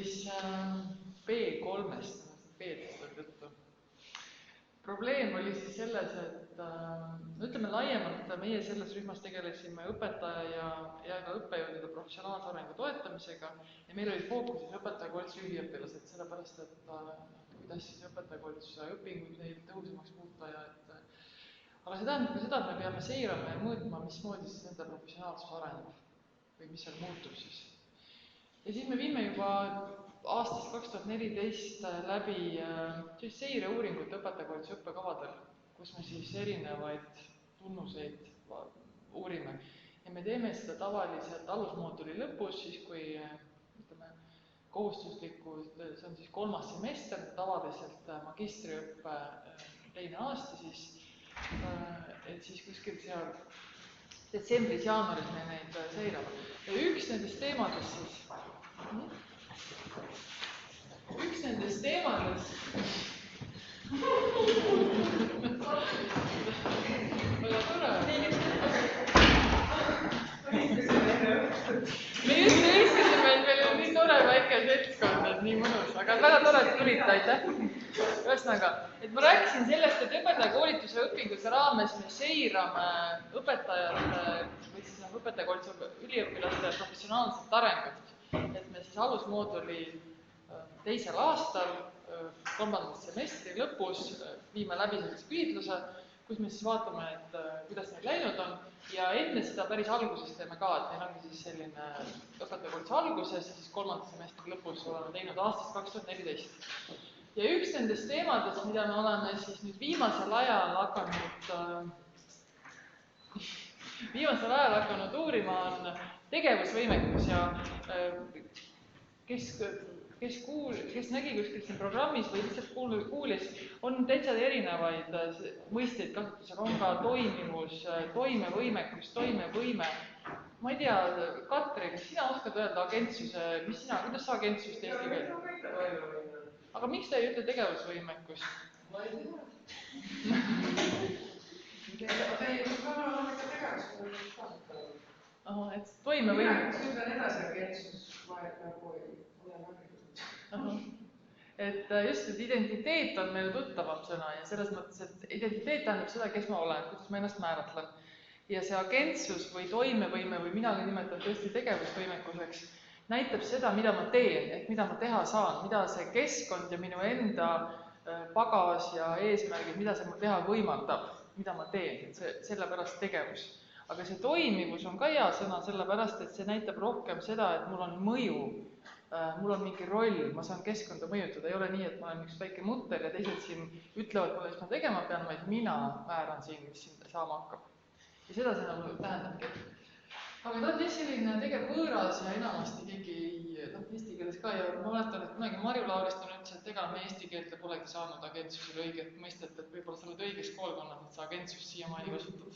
siis B3-st, B-dest on juttu. Probleem oli siis selles, et ütleme laiemalt, meie selles rühmas tegelesime õpetaja ja ka õppejõudude professionaalse arengu toetamisega ja meil oli fookuses õpetajakoolituse üliõpilased, sellepärast, et kuidas siis õpetajakoolituse õpinguid neil tõhusamaks muuta aga see tähendab ka seda, et me peame seirama ja mõõtma, mismoodi siis nende professionaalsus areneb või mis seal muutub siis. Ja siis me viime juba aastast 2014 läbi seireuuringut õpetajakoolituse õppekavadel, kus me siis erinevaid tunnuseid uurime. Ja me teeme seda tavaliselt alusmooduli lõpus, siis kui kohustuslikku, see on siis 3. semester, tavaliselt magistriõppe teine aasta siis, et siis kuskil seal detsembris-jaanuaris me neid seirame. Ja üks nendest teemadest siis, väga tore. Me just ühiskasime, et meil on nii tore väike seltskond, et nii mõnus, aga väga tore, et tulite, aitäh. Ühesõnaga, et ma rääkisin sellest, et õpetajakoolituse õpingute raames me seirame õpetajate või siis õpetajakoolituse üliõpilaste professionaalset arengut. Et me siis alusmooduli teisel aastal, 3. semestri lõpus viime läbi sellise küsitluse, kus me siis vaatame, et kuidas neil läinud on ja enne seda päris alguses teeme ka, et meil ongi siis selline õpetajakoolituse alguses ja siis 3. semestri lõpus oleme teinud aastast 2014. Ja üks nendest teemadest, mida me oleme siis nüüd viimasel ajal hakanud uurima, on tegevusvõimekus ja kes nägi kuskil siin programmis või lihtsalt kuulis, on täitsa erinevaid mõisteid kasutusel, on ka toimivus, toimevõimekus, toimevõime. Ma ei tea, Katri, kas sina oskad öelda agentsuse, kuidas sa agentsust eesti keelt? Aga miks ta ei ütle tegevusvõimekus? Ma ei tea. Võib-olla on ikka tegevusvõimekus kasutada. Et toimevõimekus. Nüüd on edasi agentsus, nagu et just, et identiteet on meil tuttavam sõna ja selles mõttes, et identiteet tähendab seda, kes ma olen, kuidas ma ennast määratlen. Ja see agentsus või toimevõime või mina nimetan tõesti tegevusvõimekuseks näitab seda, mida ma teen, ehk mida ma teha saan, mida see keskkond ja minu enda pagas ja eesmärgid, mida see mul teha võimaldab, mida ma teen, sellepärast tegevus. Aga see toimivus on ka hea sõna, sellepärast, et see näitab rohkem seda, et mul on mõju, mul on mingi roll, ma saan keskkonda mõjutada, ei ole nii, et ma olen üks väike mutter ja teised siin ütlevad mulle, mis ma tegema pean, vaid mina määran siin, mis siin saama hakkab. Ja seda see nagu tähendabki. Aga ta on selline tegevvõõras ja enamasti keegi eesti keeles ka ja ma mäletan, et kunagi Marju Lauriston ütles, et ega me eesti keelde polegi saanud agentsusele õiget mõistet, et võib-olla sa oled õiges koolkonnas, et sa agentsust siiamaani kasutad.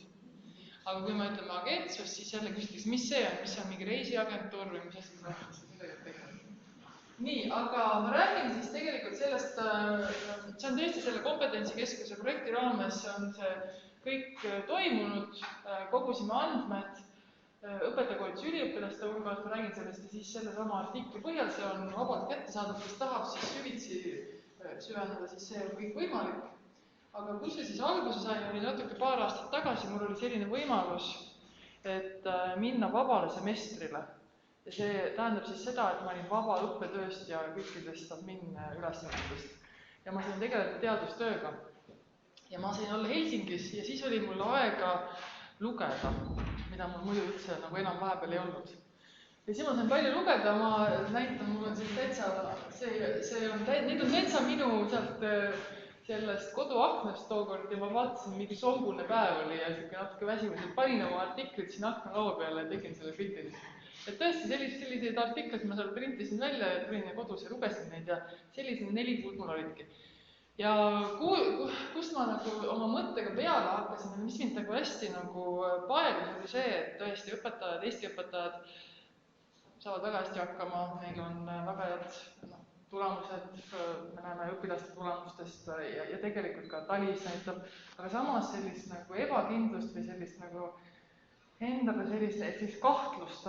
Aga kui me ütleme agentsus, siis jälle küsitakse, mis see on mingi reisiagentuur või mis asi see on? Nii, aga ma räägin siis tegelikult sellest, see on tõesti selle kompetentsikeskuse projekti raames, on see kõik toimunud, kogusime andmed õpetajakoolituse üliõpilaste hulgas, ma räägin sellest ja siis sellesama artikli põhjal, see on vabalt kättesaadav, kes tahab siis süvitsi süveneda, siis see on kõik võimalik. Aga kus see siis alguse sai, oli natuke paar aastat tagasi, mul oli selline võimalus, et minna vabale semestrile. Ja see tähendab siis seda, et ma olin vaba õppetööst ja kõikidest admin ülesannetest. Ja ma sain tegeleda teadustööga. Ja ma sain olla Helsingis ja siis oli mul aega lugeda, mida mul muidu üldse nagu enam vahepeal ei olnud. Ja siis ma sain palju lugeda, ma näitan, mul on siis täitsa, need on täitsa minu sellest koduaknast tookord ja ma vaatasin, mingi sombune päev oli ja natuke väsimus, et panin oma artiklid siin aknalaua peale ja tegin selle kriitilist. Et tõesti selliseid artikleid ma seal printisin välja ja tulin kodus ja lugesin neid ja sellised 4 kuud mul olidki. Ja kust ma nagu oma mõttega peale hakkasin ja mis mind nagu hästi paelis oli see, et tõesti õpetajad, Eesti õpetajad saavad väga hästi hakkama, neil on väga head tulemused, me näeme õpilaste tulemustest ja tegelikult ka TALIS näitab, aga samas sellist nagu ebakindlust või sellist nagu endale sellist kahtlust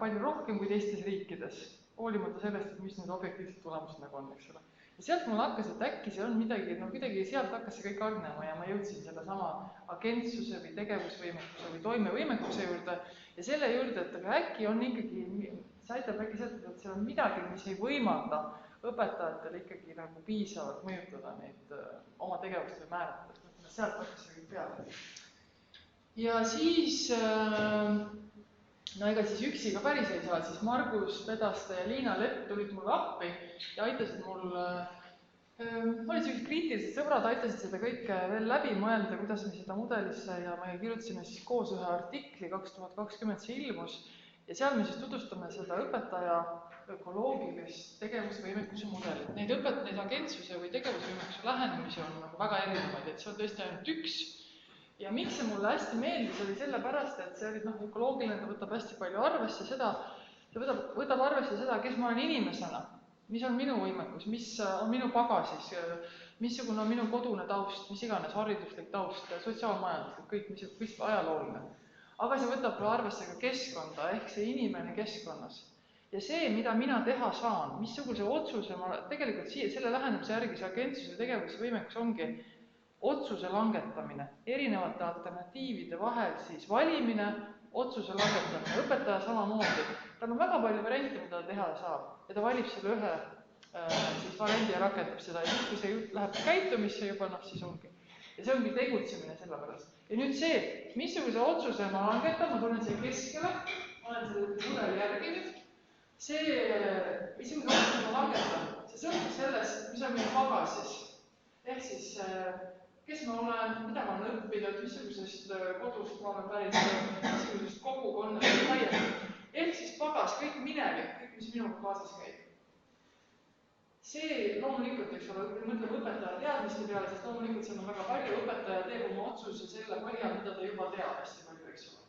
palju rohkem kui teistes riikides hoolimata sellest, et mis need objektiivsed tulemused nagu on, eks ole. Ja sealt mul hakkas, et äkki see on midagi, no kuidagi sealt hakkas see kõik argnema ja ma jõudsin selle sama agentsuse või tegevusvõimekuse või toimevõimekuse juurde ja selle juurde, et aga äkki on ikkagi, see aitab äkki sealt, et seal on midagi, mis ei võimalda õpetajatel ikkagi nagu piisavalt mõjutada neid oma tegevust või määrata. Sealt hakkas see kõik peale. Ja siis, no ega siis üksi ka päris ei saa, siis Margus Pedaste ja Liina Lepp tulid mulle appi ja aitasid mul, olid sellised kriitilised sõbrad, aitasid seda kõike veel läbi mõelda, kuidas me seda mudelisse ja me kirjutasime siis koos ühe artikli, 2020 see ilmus ja seal me siis tutvustame seda õpetaja ökoloogilist tegevusvõimekuse mudelit. Neid agentsuse või tegevusvõimekuse lähenemisi on nagu väga erinevaid, et see on tõesti ainult üks. Ja miks see mulle hästi meeldis, oli sellepärast, et see oli ökoloogiline, ta võtab hästi palju arvesse seda, ta võtab arvesse seda, kes ma olen inimesena, mis on minu võimekus, mis on minu pagasis, missugune on minu kodune taust, mis iganes, hariduslik taust, sotsiaalmajanduslik, kõik, mis ajalooline. Aga see võtab arvesse ka keskkonda, ehk see inimene keskkonnas. Ja see, mida mina teha saan, missuguse otsuse ma tegelikult selle lähenemise järgi see agentsuse tegevusvõimekus ongi otsuse langetamine, erinevate alternatiivide vahel siis valimine, otsuse langetamine, õpetaja samamoodi. Tal on väga palju variante, mida ta teha saab ja ta valib selle ühe siis variandi ja rakendab seda ja kui see läheb käitumisse juba, siis ongi. Ja see ongi tegutsemine selle pärast. Ja nüüd see, missuguse otsuse ma langetan, ma tulen siia keskele, ma olen selle mudeli järgi nüüd, see, missuguse otsuse ma langetan, see sõltub sellest, mis on minu pagasis. Ehk siis kes ma olen, mida ma olen õppinud, missugusest kodust ma olen pärit, missugusest kogukonnast laiemalt. Ehk siis pagas, kõik minevik, kõik, mis minuga kaasas käib. See loomulikult, eks ole, mõtleme õpetaja teadmiste peale, sest loomulikult seal on väga palju, õpetaja teeb oma otsuse selle põhjal, mida ta juba teab hästi palju, eks ole.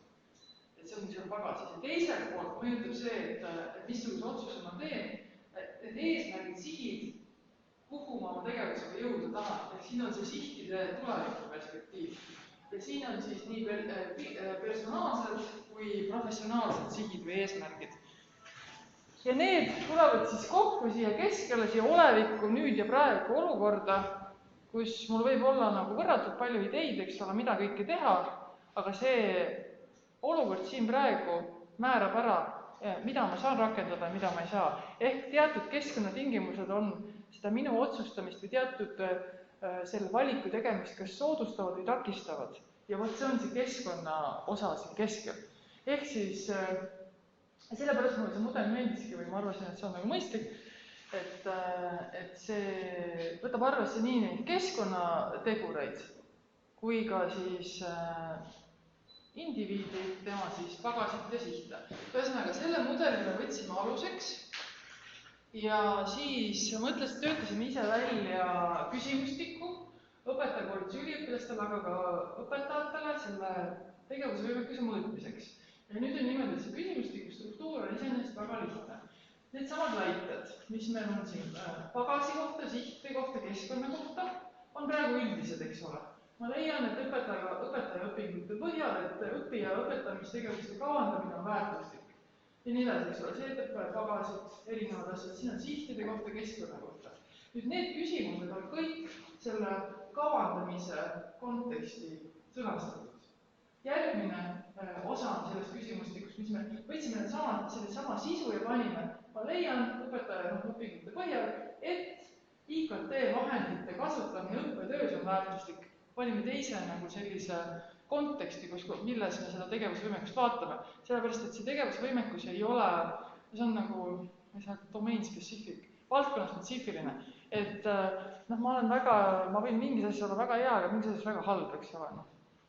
Et see ongi seal pagasis. Ja teiselt poolt mõjutab see, et missuguse otsuse ma teen, et eesmärgid, sihid, kuhu ma oma tegevusega jõuda tahan. Et siin on see sihtide tuleviku perspektiiv. Ja siin on siis nii personaalsed kui professionaalsed sihid või eesmärgid. Ja need tulevad siis kokku siia keskele, siia olevikku, nüüd ja praegu olukorda, kus mul võib olla nagu võrratult palju ideid, eks ole, mida kõike teha, aga see olukord siin praegu määrab ära, mida ma saan rakendada ja mida ma ei saa. Ehk teatud keskkonnatingimused on seda minu otsustamist või teatud selle valiku tegemist kas soodustavad või takistavad. Ja võt see on see keskkonna osa siin keskel. Ehk siis sellepärast mulle see mudel meeldiski või ma arvasin, et see on nagu mõistlik, et see võtab arvesse nii neid keskkonnategureid kui ka siis indiviidi, tema siis pagasid ja sihte. Ühesõnaga, selle mudeli me võtsime aluseks ja siis töötasime ise välja küsimustiku õpetajakoolituse üliõpilastele, aga ka õpetajatele selle tegevusvõimekuse mõõtmiseks. Ja nüüd on niimoodi, et see küsimustiku struktuur on iseenesest väga lihtne. Need samad väited, mis meil on siin pagasi kohta, sihti kohta, keskkonna kohta, on praegu üldised, eks ole. Ma leian, et õpetaja õpingute põhjal, et õppija õpetamistegevuste kavandamine on väärtuslik. Ja nii edasi, eks ole, see ütleb pagasid, erinevad asjad, siin on sihtide kohta, keskkonna kohta. Nüüd need küsimused on kõik selle kavandamise konteksti sõnastatud. Järgmine osa on sellest küsimustikust, mis me võtsime sama sisu ja panime. Ma leian õpetaja õpingute põhjal, et IKT vahendite kasutamine õppetöös on väärtuslik. Panime teise nagu sellise konteksti, milles me seda tegevusvõimekust vaatame. Sellepärast, et see tegevusvõimekus ei ole, see on nagu domain specific, valdkonna spetsiifiline. Et ma võin mingis asjas olla väga hea, aga mingis asjas väga halb, eks ole.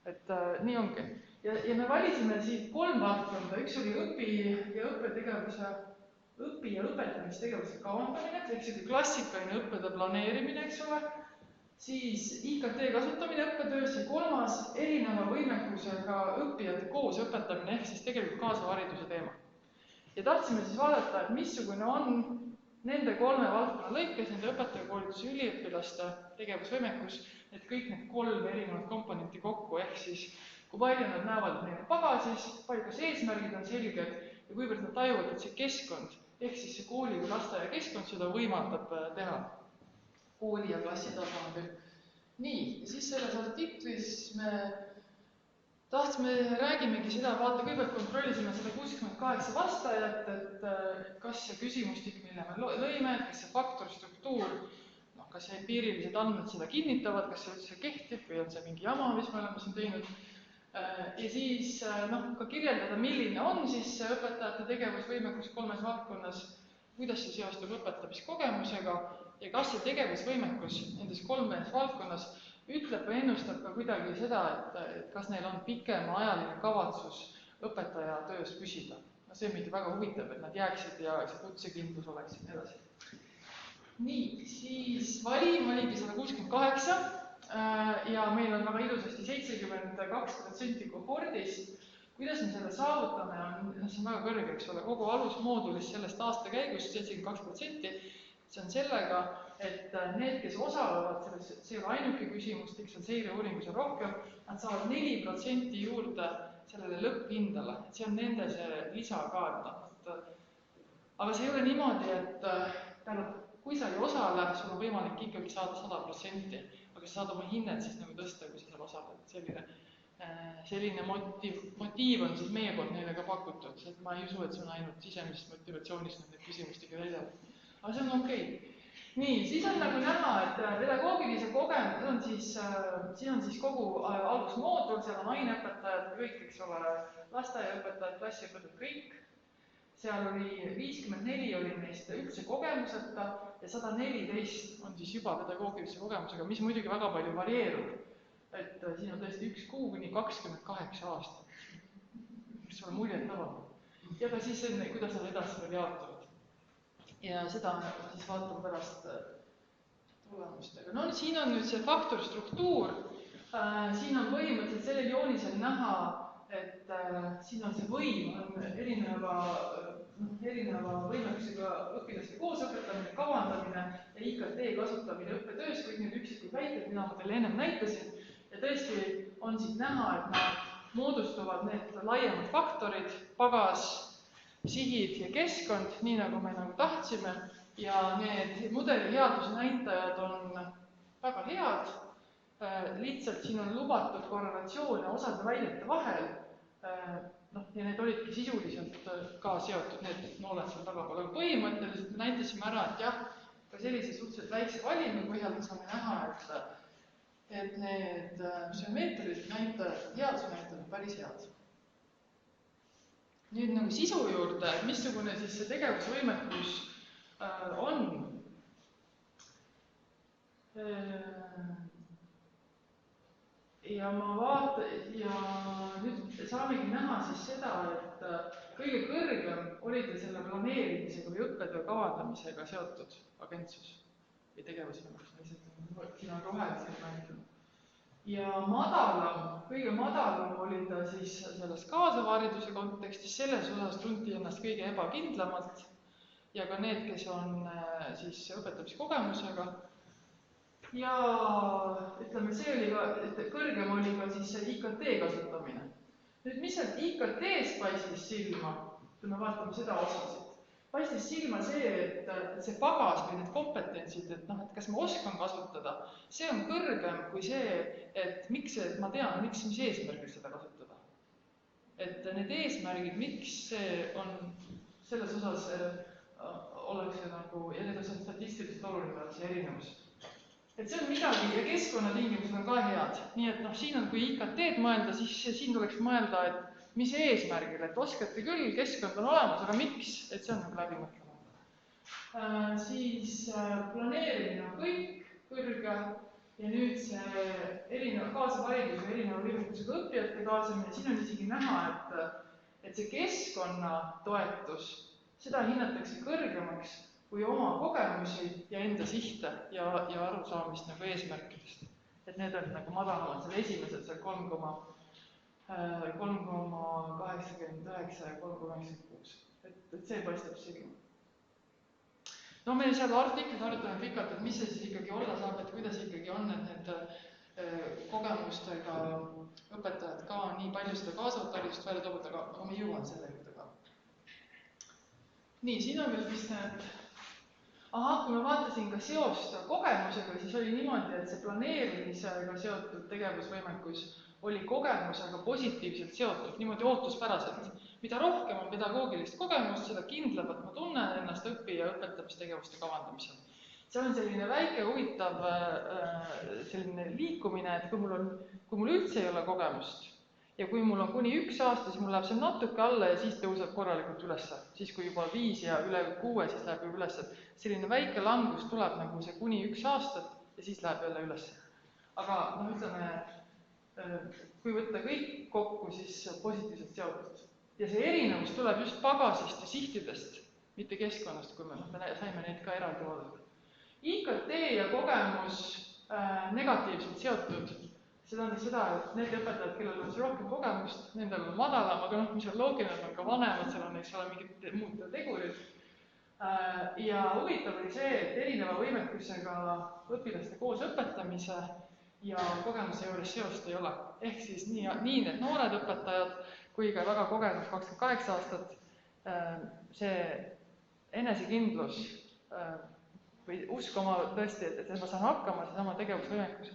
Et nii ongi. Ja me valisime siit 3 valdkonda. Üks oli õpi- ja õpetamistegevuse kavandamine, ehk see klassikaline õppede planeerimine, eks ole. Siis IKT kasutamine õppetöös ja 3. erineva võimekusega õppijate koos õpetamine, ehk siis tegelikult kaasava hariduse teema. Ja tahtsime siis vaadata, et missugune on nende 3 valdkonna lõikes, nende õpetajakoolituse üliõpilaste tegevusvõimekus, et kõik need 3 erinevad komponenti kokku, ehk siis kui palju nad näevad, et neil on pagasis, palju kas eesmärgid on selged ja kuivõrd nad tajuvad, et see keskkond, ehk siis see kooli lasteaiakeskkond seda võimaldab teha kooli ja klassi tasandil. Nii, ja siis selles artiklis me räägimegi seda, vaata, kõigepealt kontrollisime 168 vastajat, et kas see küsimustik, mille me lõime, kas see faktorstruktuur, kas see empiirilised andmed seda kinnitavad, kas see üldse kehtib või on see mingi jama, mis me oleme siin teinud. Ja siis ka kirjeldada, milline on siis õpetajate tegevusvõimekus 3 valdkonnas, kuidas see seostub õpetamiskogemusega ja kas see tegevusvõimekus nendes 3 valdkonnas ütleb või ennustab ka kuidagi seda, et kas neil on pikemaajaline kavatsus õpetaja töös püsida. See on meid väga huvitav, et nad jääksid ja see kutsekindlus oleks ja nii edasi. Nii, siis valim oligi 168 ja meil on väga ilusasti 72% kohordist. Kuidas me selle saavutame, see on väga kõrge, eks ole, kogu alusmoodulis sellest aasta käigus 72%. See on sellega, et need, kes osalevad selles, see ei ole ainuke küsimus, see on seireuuringus on rohkem, nad saavad 4% juurde sellele lõpphindale. See on nende see lisakaart. Aga see ei ole niimoodi, et kui sa ei osale, sul on võimalik ikkagi saada 100%, aga sa saad oma hinnet siis nagu tõsta, kui sa seal osaled. Selline motiiv on siis meie poolt neile ka pakutud, et ma ei usu, et see on ainult sisemisest motivatsioonist need küsimustega väidavad. Aga see on okei. Nii, siis on nagu näha, et pedagoogilise kogemus siin on siis kogu alusmoodul, seal on aineõpetajad, kõik, eks ole, lasteaiaõpetajad, klassiõpetajad, kõik. Seal oli 54 oli neist üldse kogemuseta ja 114 on siis juba pedagoogilise kogemusega, mis muidugi väga palju varieerub. Et siin on tõesti 1 kuu kuni 28 aastat, mis on muljet avaldab. Ja ka siis enne, kuidas nad edasi veel jaotuvad. Ja seda siis vaatame pärast tulemustega. No siin on nüüd see faktorstruktuur. Siin on põhimõtteliselt sellel joonisel näha, et siin on see võim, on erineva võimekusega õpilaste koosõpetamine, kavandamine ja IKT kasutamine õppetöös, kõik need üksikud väited, mida ma teile ennem näitasin. Ja tõesti on siit näha, et nad moodustuvad need laiemad faktorid, pagas, sihid ja keskkond, nii nagu me tahtsime. Ja need mudeli headuse näitajad on väga head. Lihtsalt siin on lubatud korrelatsioone osade väidete vahel. Ja need olidki sisuliselt ka seotud, need nooled seal tagapool. Aga põhimõtteliselt me näitasime ära, et jah, ka sellise suhteliselt väikse valimi põhjal saame näha, et need sümmeetrilised näitajad, headuse näitajad on päris head. Nüüd nagu sisu juurde, missugune siis see tegevusvõimekus on. Ja nüüd saamegi näha siis seda, et kõige kõrgem oli ta selle planeerimisega või õppetöö kavandamisega seotud agentsus või tegevusvõimekus. Siin on rohelised märginud. Ja kõige madalam oli ta siis selles kaasava hariduse kontekstis, selles osas tunti ennast kõige ebakindlamalt ja ka need, kes on siis õpetamiskogemusega. Ja ütleme, see oli ka, kõrgem oli ka siis see IKT kasutamine. Nüüd, mis sealt IKT-st paistis silma, kui me vaatame seda osasid, paistis silma see, et see pagas või need kompetentsid, et kas ma oskan kasutada, see on kõrgem kui see, et ma tean, mis eesmärgil seda kasutada. Et need eesmärgid, miks see on selles osas oleks nagu, ja need on statistiliselt oluline, see erinevus. Et see on midagi ja keskkonnatingimused on ka head. Nii et siin on, kui IKT-d mõelda, siis siin tuleks mõelda, et mis eesmärgil, et oskate küll, keskkond on olemas, aga miks, et see on nagu läbi mõtlemata. Siis planeerimine on kõik kõrge ja nüüd see erineva kaasavaridus või erineva võimekusega õppijate kaasamine, siin on isegi näha, et see keskkonnatoetus, seda hinnatakse kõrgemaks kui oma kogemusi ja enda sihte ja arusaamist nagu eesmärkidest. Et need on nagu madalamad, seal esimesed, seal 3,89 ja 3,96. Et see paistab silma. No me seal artiklis arutame pikalt, et mis see siis ikkagi olla saab, et kuidas ikkagi on, et need kogemustega õpetajad ka nii palju seda kaasavat haridust välja toovad, aga ma jõuan selle juurde ka. Nii, siin on veel vist need Ahah, kui ma vaatasin ka seost kogemusega, siis oli niimoodi, et see planeerimisega seotud tegevusvõimekus oli kogemusega positiivselt seotud, niimoodi ootuspäraselt. Mida rohkem on pedagoogilist kogemust, seda kindlamalt ma tunnen ennast õpi- ja õpetamistegevuste kavandamisel. See on selline väike huvitav selline liikumine, et kui mul üldse ei ole kogemust ja kui mul on kuni 1 aasta, siis mul läheb see natuke alla ja siis tõuseb korralikult ülesse. Siis kui juba 5 ja üle 6, siis läheb juba ülesse. Selline väike langus tuleb nagu see kuni 1 aastat ja siis läheb jälle ülesse. Aga ütleme, kui võtta kõik kokku, siis positiivselt seotud. Ja see erinevus tuleb just pagasist ja sihtidest, mitte keskkonnast, kui me saime neid ka eraldi vaadata. IKT ja kogemus negatiivselt seotud, see tähendab seda, et need õpetajad, kellel on rohkem kogemust, nendel on madalam, aga mis on loogiline, on ka vanemad, seal on mingid muud tegurid. Ja huvitav oli see, et erineva võimekusega õpilaste koos õpetamise ja kogemuse juures seost ei ole. Ehk siis nii need noored õpetajad kui ka väga kogenud 28 aastat, see enesekindlus või usk oma tõesti, et ma saan hakkama, see sama tegevusvõimekus,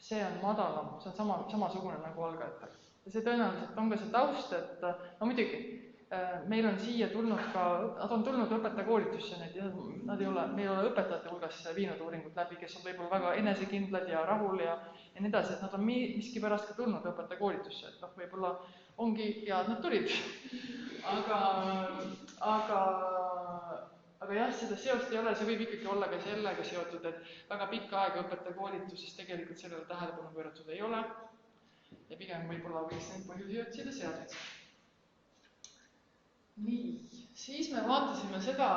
see on madalam, see on samasugune nagu algajatel. Ja see tõenäoliselt on ka see taust, et muidugi, meil on siia tulnud ka, nad on tulnud õpetajakoolitusse, meil ei ole õpetajate hulgas viinud uuringut läbi, kes on võib-olla väga enesekindlad ja rahul ja nii edasi, et nad on miskipärast ka tulnud õpetajakoolitusse, et võib-olla ongi ja nad tulid. Aga jah, seda seost ei ole, see võib ikkagi olla ka sellega seotud, et väga pikka aega õpetajakoolituses tegelikult sellele tähelepanu pööratud ei ole ja pigem võib-olla võiks neid põhjusi otsida sealt. Nii, siis me vaatasime seda,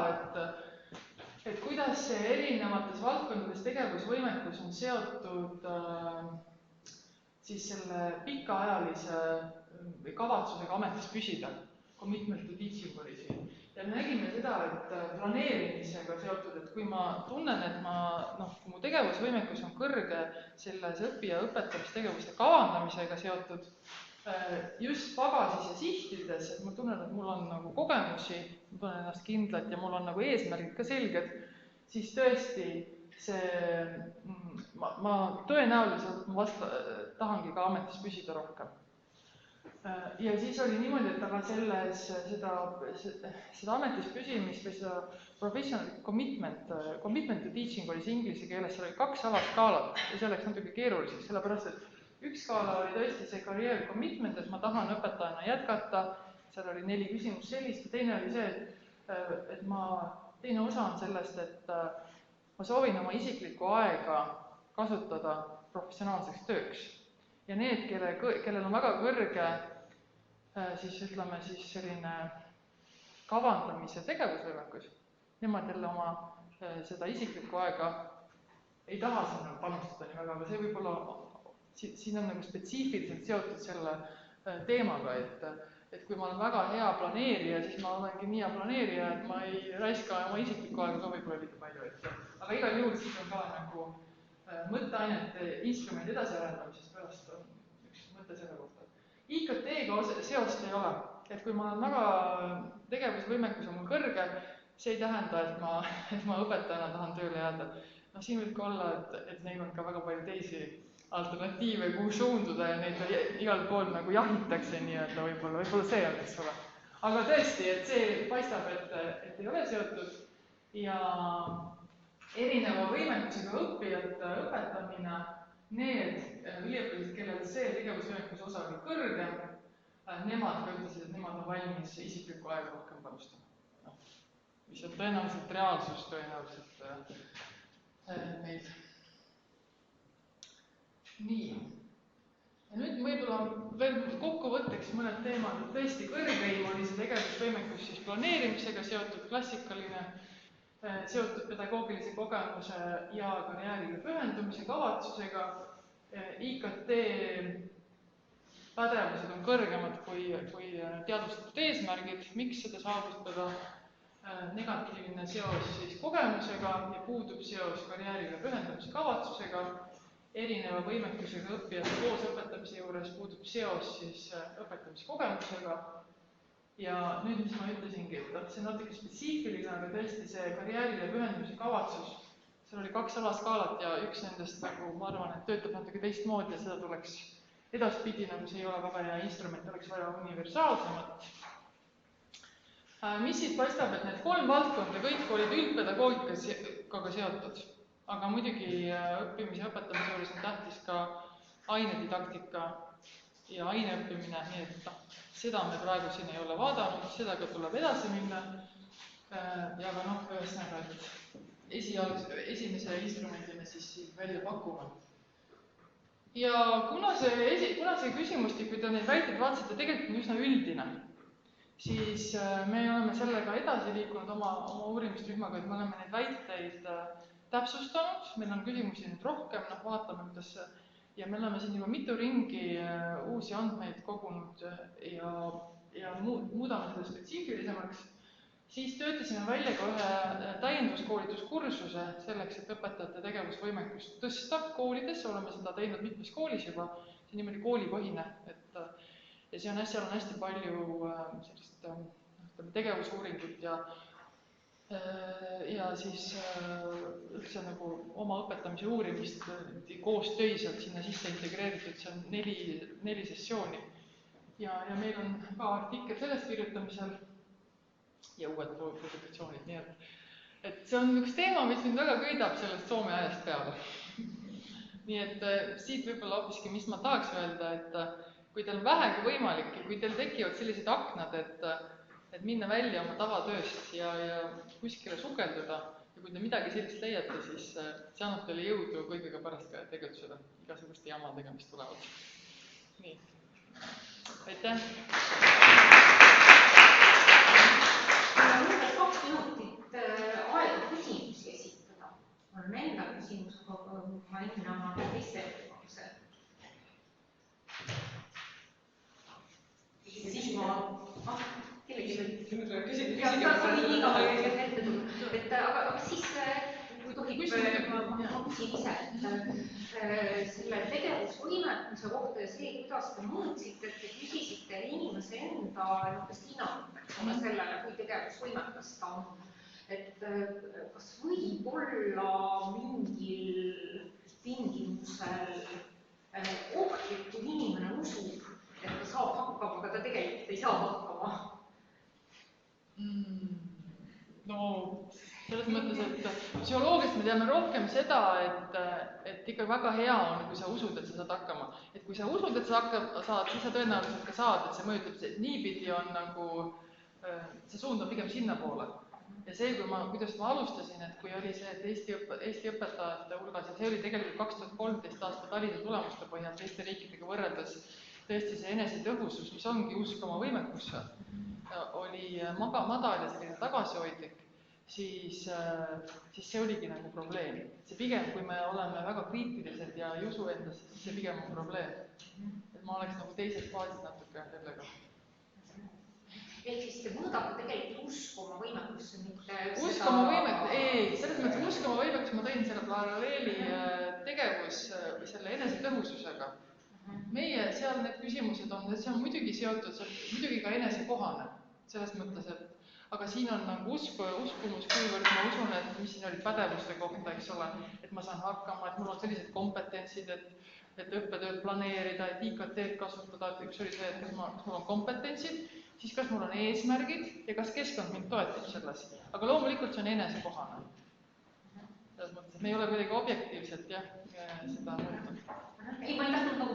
et kuidas see erinevates valdkondades tegevusvõimekus on seotud siis selle pikaajalise kavatsusega ametis püsida, commitment to teaching oli siin. Ja me nägime seda, et planeerimisega seotud, et kui ma tunnen, et kui mu tegevusvõimekus on kõrge selles õpi- ja õpetamistegevuste kavandamisega seotud, just pagasis ja sihtides, et ma tunnen, et mul on nagu kogemusi, ma tunnen ennast kindlalt ja mul on nagu eesmärgid ka selged, siis tõesti ma tõenäoliselt tahangi ka ametis püsida rohkem. Ja siis oli niimoodi, et aga seda ametis püsimist või seda professional commitment to teaching oli see inglise keeles, seal oli 2 alaskaalat ja see läks natuke keeruliseks, sellepärast et üks skaala oli tõesti see career commitment, et ma tahan õpetajana jätkata, seal oli 4 küsimust sellist ja teine oli see, et teine osa on sellest, et ma soovin oma isiklikku aega kasutada professionaalseks tööks. Ja need, kellel on väga kõrge selline kavandamise tegevusvõimekus, nemad jälle oma seda isiklikku aega ei taha sinna panustada nii väga, aga see võib olla siin on nagu spetsiifiliselt seotud selle teemaga, et kui ma olen väga hea planeerija, siis ma olengi nii hea planeerija, et ma ei raiska oma isiklikku aega ka võib-olla liiga palju. Aga igal juhul siis on ka nagu mõtteainete instrumendi edasiarendamisest pärast on üks mõte selle kohta. IKT-ga seost ei ole, et kui ma olen väga tegevusvõimekus on mul kõrge, see ei tähenda, et ma õpetajana tahan tööle jääda. Siin võib ka olla, et neil on ka väga palju teisi alternatiive, kuhu suunduda ja neid igal pool nagu jahitakse nii-öelda võib-olla see on, eks ole. Aga tõesti, et see paistab, et ei ole seotud ja erineva võimekusega õppijate õpetamine, need üliõpilased, kellel see tegevusvõimekus osa oli kõrgem, nemad ka ütlesid, et nemad on valmis isiklikku aega rohkem panustama. Mis on tõenäoliselt reaalsus meil. Nii. Ja nüüd võib-olla veel kokkuvõtteks mõned teemad, et tõesti kõrgeim oli see tegevusvõimekus siis planeerimisega seotud, klassikaline, seotud pedagoogilise kogemuse ja karjäärile pühendumise kavatsusega. IKT pädevused on kõrgemad kui teadvustatud eesmärgid, miks seda saavutada, negatiivne seos siis kogemusega ja puudub seos karjäärile pühendumise kavatsusega, erineva võimekusega õppijate koos õpetamise juures puudub seos siis õpetamiskogemusega ja nüüd, mis ma ütlesingi, et see on natuke spetsiifiline, aga tõesti see karjäärile pühendumise kavatsus, seal oli 2 alaskaalat ja üks nendest nagu ma arvan, et töötab natuke teistmoodi ja seda tuleks edaspidi, nagu see ei ole väga hea instrument, oleks vaja universaalsemat. Mis siit paistab, et need 3 valdkonda kõik olid üldpedagoogikaga seotud, aga muidugi õppimise ja õpetamise juures on tähtis ka ainedidaktika ja aineõppimine, nii et seda me praegu siin ei ole vaadanud, seda ka tuleb edasi minna ja ka ühesõnaga, et esimese instrumendina siis välja pakume. Ja kuna see küsimustik, kui te neid väiteid vaatasite, tegelikult on üsna üldine, siis me oleme sellega edasi liikunud oma uurimisrühmaga, et me oleme neid väiteid täpsustanud, meil on küsimusi nüüd rohkem, vaatame, kuidas ja me oleme siin juba mitu ringi uusi andmeid kogunud ja muudame seda spetsiifilisemaks. Siis töötasime välja ka ühe täienduskoolituskursuse selleks, et õpetajate tegevusvõimekust tõsta koolides, oleme seda teinud mitmes koolis juba, see niimoodi koolipõhine, ja seal on hästi palju sellist tegevusuuringut ja siis üldse nagu oma õpetamise uurimist koostöiselt sinna sisse integreeritud, see on 4 sessiooni. Ja meil on ka artikkel sellest kirjutamisel ja uued publikatsioonid, nii et see on üks teema, mis mind väga köidab sellest Soome ajast peale. Nii et siit võib-olla hoopiski, mis ma tahaks öelda, et kui teil on vähegi võimalik ja kui teil tekivad sellised aknad, et minna välja oma tavatööst ja kuskile sukelduda ja kui te midagi sellist leiate, siis see annab teile jõudu kõigega pärast ka tegutsuda, igasuguste jamadega, mis tulevad. Nii, aitäh! Meil on 2 minutit aega küsimusi esitada. Mul on enda küsimus, aga ma enne oma teiste ettekoguse. Siis ma... Aga siis, kui tohib, ma küsin ise selle tegevusvõimekuse kohta ja see, kuidas te mõõtsite, et te küsisite inimese enda hinnangut sellele, kui tegevusvõimekas ta on. Et kas võib olla mingil tingimusel ohtlik, kui inimene usub, et ta saab hakkama, aga ta tegelikult ei saa hakkama? No, selles mõttes, et psühholoogiast me teame rohkem seda, et ikka väga hea on, kui sa usud, et sa saad hakkama. Et kui sa usud, et sa saad, siis sa tõenäoliselt ka saad, et see mõjutab, et niipidi on nagu, see suund on pigem sinnapoole. Ja see, kuidas ma alustasin, et kui oli see, et Eesti õpetajate hulgas, ja see oli tegelikult 2013 aasta Tallinna tulemuste põhjal teiste riikidega võrreldes, tõesti see enesetõhusus, mis ongi usk oma võimekusse, oli madal ja selline tagasihoidlik, siis see oligi nagu probleem. See pigem, kui me oleme väga kriitilised ja ei usu endasse, siis see pigem on probleem. Et ma oleks nagu teises faasis natuke sellega. Ehk siis te mõõdate tegelikult uskuma võimekusse, mitte uskuma võimekus, ei, selles mõttes uskuma võimekus, ma tõin selle paralleeli tegevus või selle enesetõhususega. Meie seal need küsimused on, see on muidugi seotud, muidugi ka enesekohane, selles mõttes, et aga siin on nagu uskumus, kuivõrd ma usun, et mis siin olid pädevuste kohta, eks ole, et ma saan hakkama, et mul on sellised kompetentsid, et õppetööd planeerida, et IKT-d kasutada, et üks oli see, et kas mul on kompetentsid, siis kas mul on eesmärgid ja kas keskkond mind toetab selles. Aga loomulikult see on enesekohane. Selles mõttes, et me ei ole kuidagi objektiivselt seda mõõtnud. Ei, ma ei tahtnud nagu